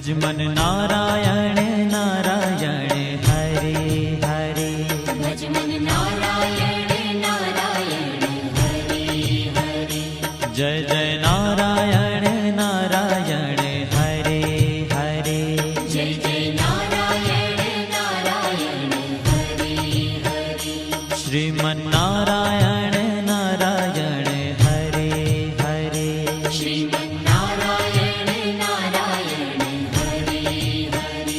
भजमन नारायण नारायण हरे हरे। भजमन नारायण नारायण हरे हरे। जय जय नारायण नारायण हरे हरे। जय जय नारायण नारायण हरे हरे। श्रीमन नारायण नारायण हरे हरे। श्रीमन नारायण नारायण हरे हरे।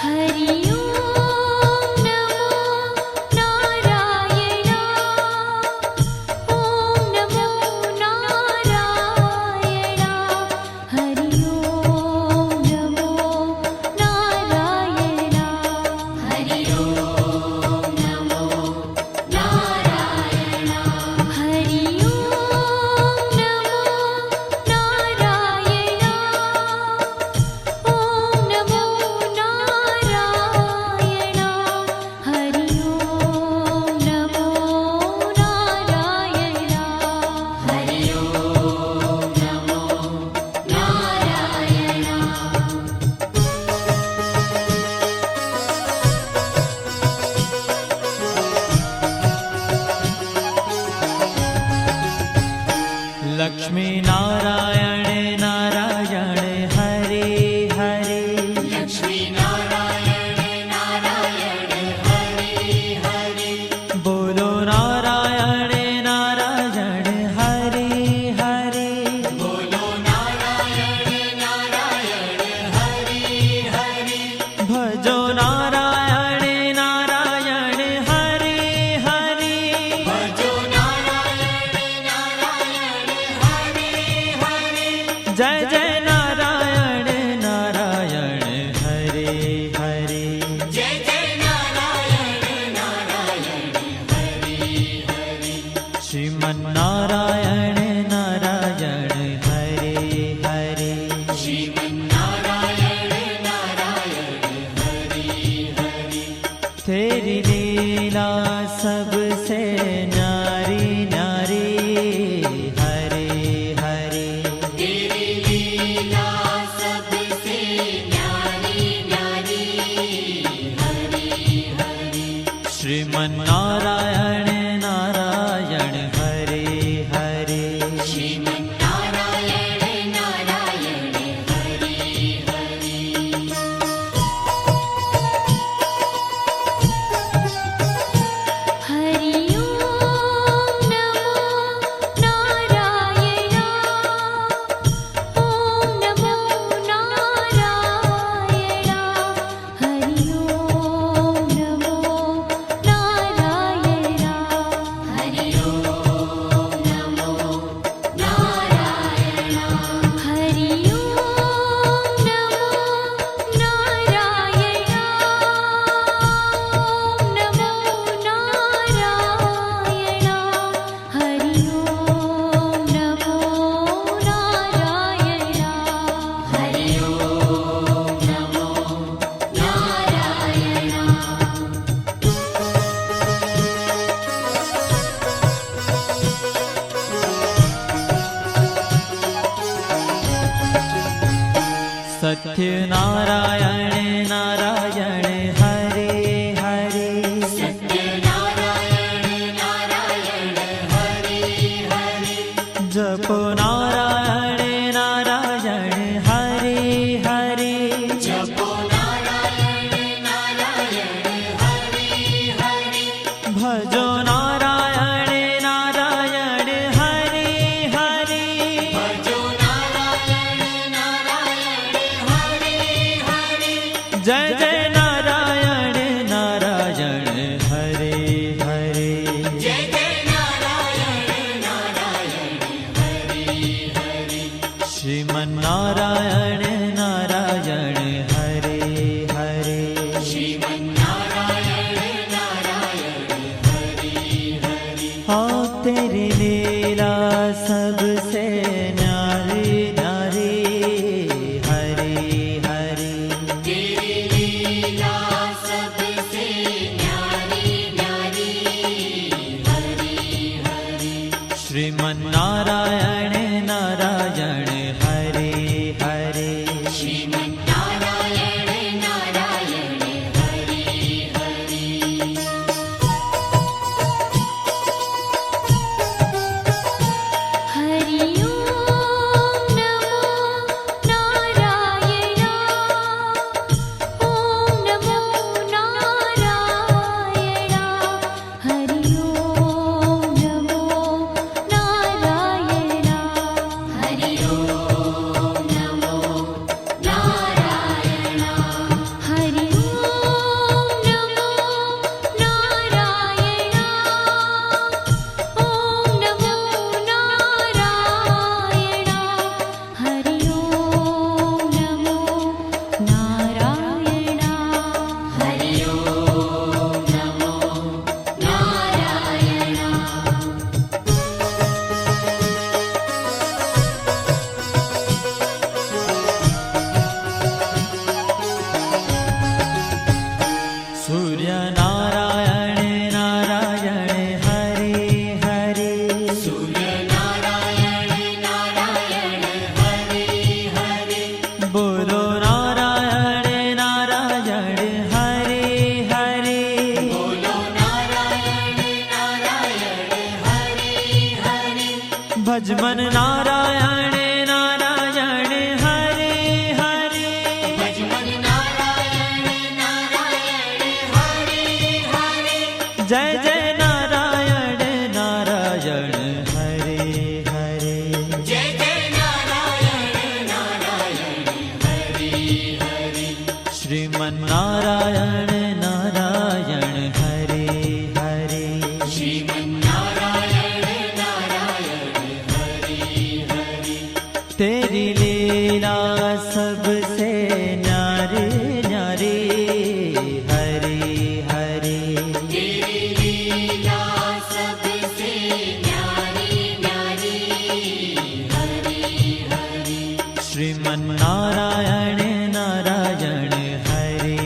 हरि ओम नमो नारायण। ओम नमो नारायण। हरि ओम नमो नारायण। हरि ओम नमो नारायण। हरि ओम नमो नारायण। ओम नमो नारायण। हरि ओम नमो नारायण। हरि ओम नमो नारायण। लक्ष्मी नारायण नारायण हरे हरे। लक्ष्मी नारायण नारायण हरे हरे। बोलो नारायण नारायण हरे हरे। बोलो नारायण नारायण हरे हरे। भजो नारायण नारायण हरे हरे। भजो नारायण नारायण हरे हरे। जय जय नारायण नारायण हरे हरे। जय जय नारायण नारायण हरे हरे। श्रीमन नारायण नारायण हरे हरे। श्रीमन नारायण नारायण हरे हरे। तेरी लीला सबसे न्यारी न्यारी हरे हरे। तेरी लीला सबसे न्यारी न्यारी हरे हरे। श्रीमन नारायण नारायण हरे हरे। श्रीमन नारायण नारायण हरे हरे। हरि ओम नमो नारायण। ओम नमो नारायण। हरि ओम नमो नारायण। हरि ओम नमो नारायण। हरि ओम नमो नारायण। ओम नमो नारायण। हरि ओम नमो नारायण। हरि ओम नमो सत्य नारायण नारायण हरे हरे। सत्य नारायण नारायण हरे हरे। जपो नारायण नारायण हरे हरे। जपो नारायण नारायण हरे हरे। भजो नारायण नारायण हरे हरे। भजो नारायण नारायण हरे हरे। जय जय नारायण नारायण हरे हरे। जय जय नारायण नारायण हरे हरे। श्रीमन नारायण नारायण हरे हरे। श्रीमन नारायण नारायण हरे हरे। हाँ तेरी लीला सबसे न्यारी न्यारी हरे हरे। तेरी लीला सबसे न्यारी न्यारी हरे हरे। श्रीमन्नारायण नारायण हरे हरे श्रीमन्नारायण नारायण हरि हरि हरि ओम नमो नारायण ओम नमो नारायण हरि ओम नमो नारायण हरि ओम नमो नारायण हरि ओम नमो नारायण ओम नमो नारायण हरि ओम नमो नारायण हरि ओम नमो नारायण सूर्य नारायण नारायण हरे हरे सूर्य नारायण नारायण हरि हरि बोलो नारायण नारायण हरे हरे बोलो नारायण नारायण हरि हरि भजमन नारायण नारायण हरे हरे भजमन नारायण नारायण हरि हरि जय जय नारायण नारायण हरे हरे जय जय नारायण नारायण हरि हरि श्रीमन्नारायण नारायण हरे हरे श्रीमन्नारायण नारायण हरि हरि तेरी लीला सबसे न्यारी न्यारी हरे हरे तेरी लीला सबसे न्यारी न्यारी हरि हरि श्रीमन्नारायण नारायण हरे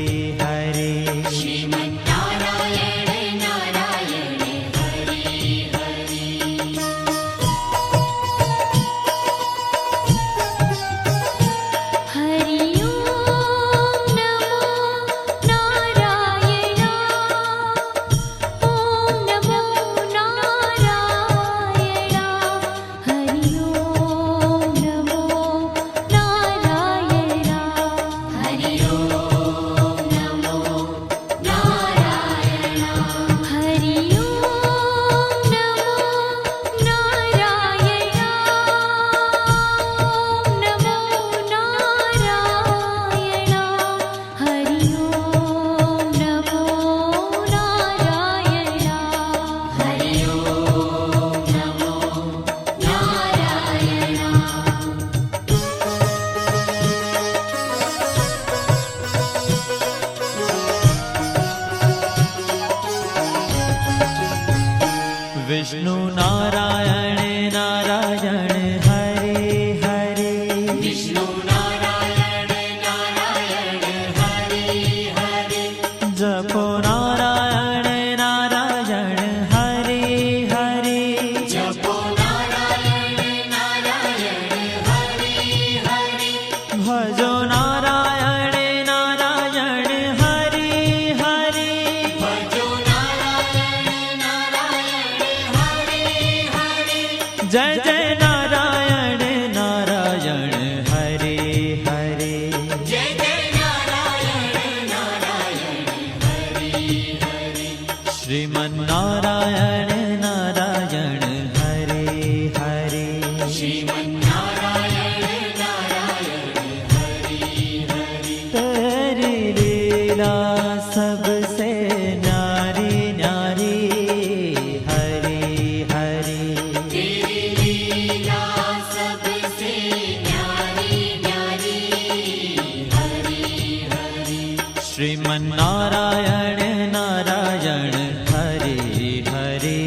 हरे श्रीमन्नारायण नारायण हरि हरि हरि ओम नमो नारायण ओम नमो नारायण हरि ओम नमो नारायण हरि ओम नमो नारायण हरि ओम नमो नारायण ओम नमो नारायण हरि ओम नमो नारायण हरि ओम नमो नारायण विष्णु नारायण नारायण हरे हरे विष्णु नारायण नारायण हरि हरि जपो नारायण नारायण हरे हरे जपो नारायण नारायण हरि हरि भजो नारायण नारायण हरे हरे भजो नारायण नारायण हरि हरि जय जय नारायण नारायण हरे हरे जय जय नारायण नारायण हरि हरि श्रीमन्नारायण नारायण हरे हरे श्रीमन्नारायण नारायण हरि हरि तेरी लीला सबसे न्यारी न्यारी हरे हरे तेरी लीला सबसे न्यारी न्यारी हरि हरि श्रीमन्नारायण नारायण हरे हरे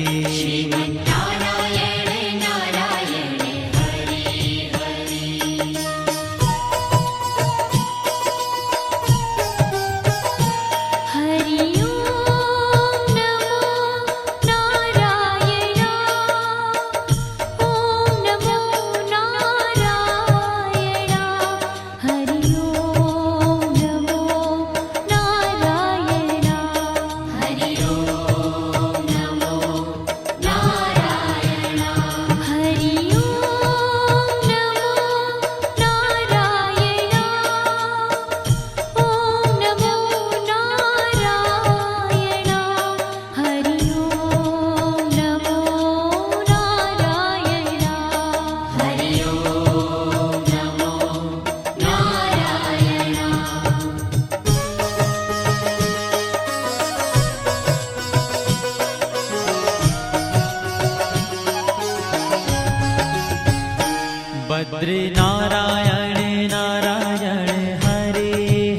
बद्री नारायण नारायण हरे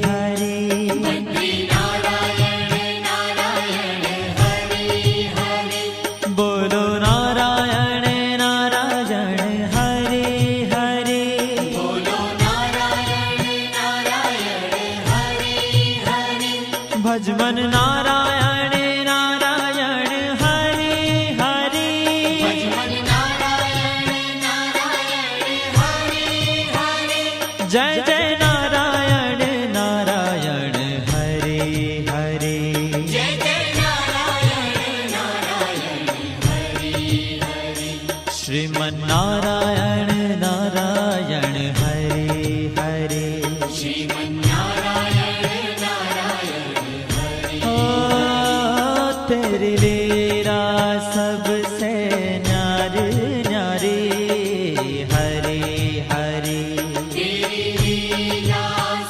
हरे बद्री नारायण नारायण हरे हरे बोलो नारायण नारायण हरे हरे बोलो नारायण नारायण हरे हरे भजमन नारायण नारायण हरे हरे भजमन नारायण नारायण हरे हरे जय जय नारायण नारायण हरे हरे जय जय नारायण नारायण हरे हरे श्रीमन नारायण नारायण हरे हरे श्रीमन्नारायण नारायण हरे ओ तेरी लीला सबसे न्यारी न्यारी हरे हरे तेरी लीला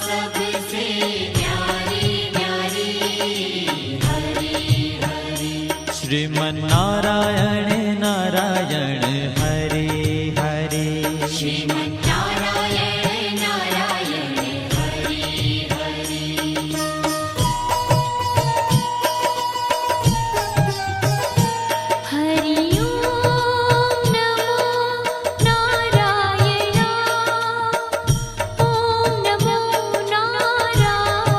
सबसे न्यारी न्यारी हरे हरे श्रीमन नारायण नारायण हरे हरे श्रीमन्नारायण नारायण हरे हरे हरि ओम नमो नारायण ओम नमो नारायण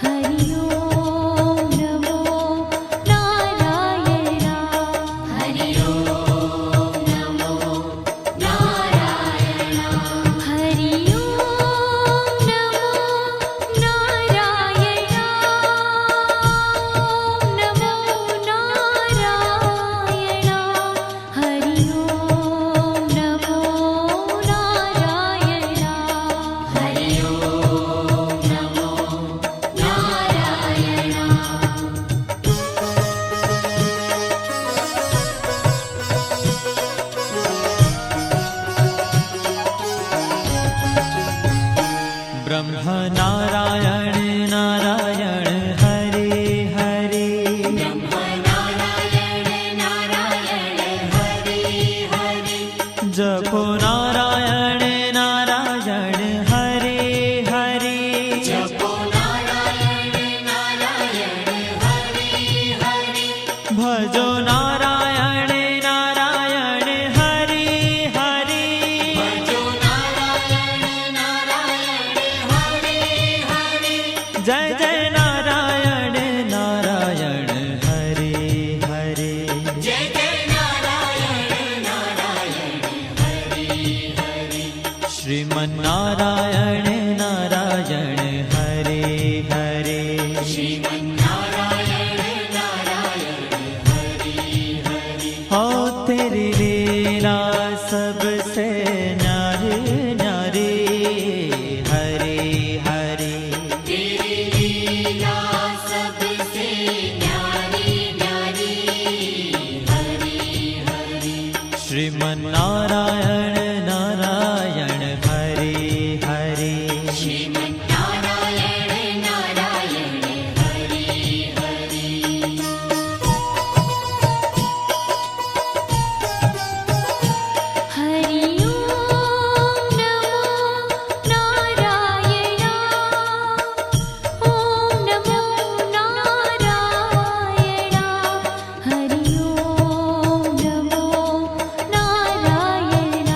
हरि ओम नमो नारायण हरि ओम नमो नारायण हरि ओम नमो नारायण ओम नमो नारायण हरि ओम नमो नारायण हरि ओम नमो नारायण ब्रह्म नारायण नारायण हरे हरे ब्रह्म नारायण नारायण हरे हरे जपो नारायण नारायण हरे हरे जपो नारायण नारायण हरे हरे भजो नारायण नारायण हरे हरे भजो नारायण नारायण हरे हरे जय जय नारायण नारायण हरे हरे जय जय नारायण नारायण हरे हरे श्रीमन नारायण नारायण हरे हरे श्रीमन्नारायण नारायण हरे हरे हो तेरी लीला सबसे न्यारी न्यारी हरे हरे तेरी लीला सबसे न्यारी न्यारी हरे हरे श्रीमन नारायण नारायण हरे हरे श्रीमन्नारायण नारायण हरे हरे हरि ओम नमो नारायण ओम नमो नारायण हरि ओम नमो नारायण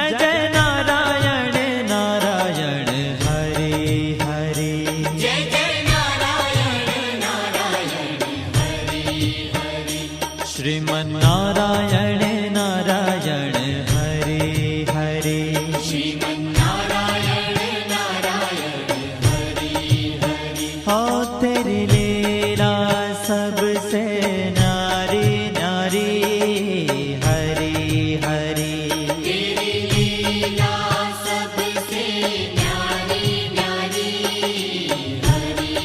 जय जय नारायण नारायण हरे हरे जय जय नारायण नारायण हरि हरि श्रीमन् नारायण नारायण हरे हरे श्रीमन्नारायण नारायण हरि हरि हो तेरी लीला सबसे न्यारी न्यारी हरे हरे तेरी लीला सबसे न्यारी न्यारी Hari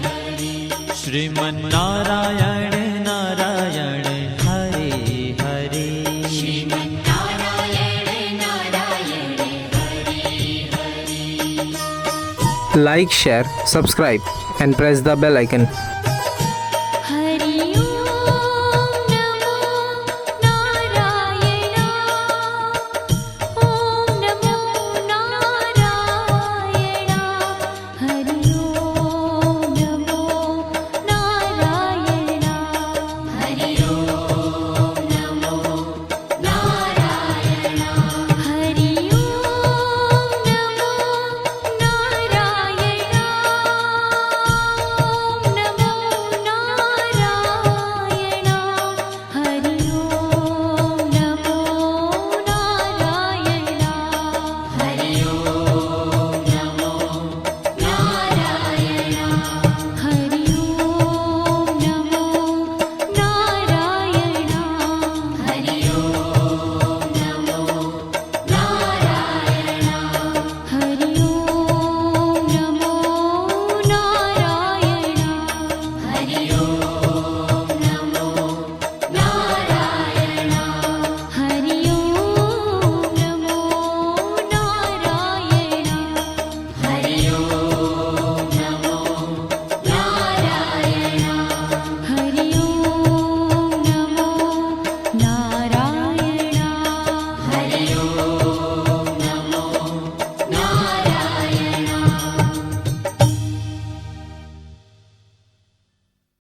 Hari Sriman Narayana Narayan Hare Hare Sriman Narayana Narayan Hari Hari Like, share, subscribe, and press the bell icon.